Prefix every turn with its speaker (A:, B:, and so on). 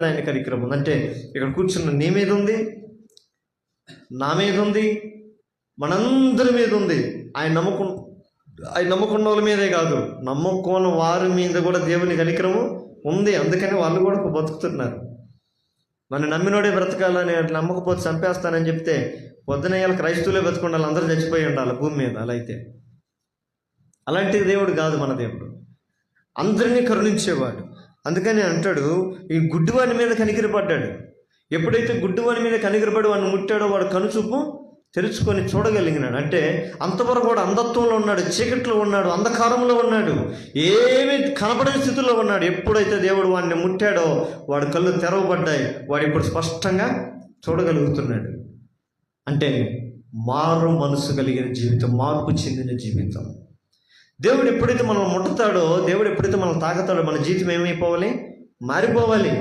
A: ఆయన కనికరం ఉంది. అంటే ఇక్కడ కూర్చున్న నీ మీద ఉంది, నా మీద ఉంది, మనందరి మీద ఉంది. ఆయన నమ్ముకున్న వాళ్ళ మీదే కాదు, నమ్ముకున్న వారి మీద కూడా దేవుని కనికరము ఉంది. అందుకని వాళ్ళు కూడా బతుకుతున్నారు. మన నమ్మినోడే బ్రతకాలని, నమ్మకపోతే చంపేస్తానని చెప్తే పొద్దునయ్యాల క్రైస్తవులే బతుకుండాలి, అందరూ చచ్చిపోయి ఉండాలి భూమి మీద. అలా అయితే అలాంటి దేవుడు కాదు మన దేవుడు, అందరినీ కరుణించేవాడు. అందుకని అంటాడు, ఈ గుడ్డివాని మీద కనికరపడ్డాడు. ఎప్పుడైతే గుడ్డివాని మీద కనికరపడి వాడిని ముట్టాడో వాడు కనుచూపు తెరుచుకొని చూడగలిగినాడు. అంటే అంతవరకు కూడా అంధత్వంలో ఉన్నాడు, చీకట్లో ఉన్నాడు, అంధకారంలో ఉన్నాడు, ఏమీ కనపడని స్థితిలో ఉన్నాడు. ఎప్పుడైతే దేవుడు వాడిని ముట్టాడో వాడి కళ్ళు తెరవబడ్డాయి, వాడు ఇప్పుడు స్పష్టంగా చూడగలుగుతున్నాడు. అంటే మారు మనసు కలిగిన జీవితం, మార్పు చెందిన జీవితం. దేవుడు ఎప్పుడైతే మనం ముట్టుతాడో, దేవుడు ఎప్పుడైతే మనం తాకుతాడో మన జీవితం ఏమైపోవాలి? మారిపోవాలి.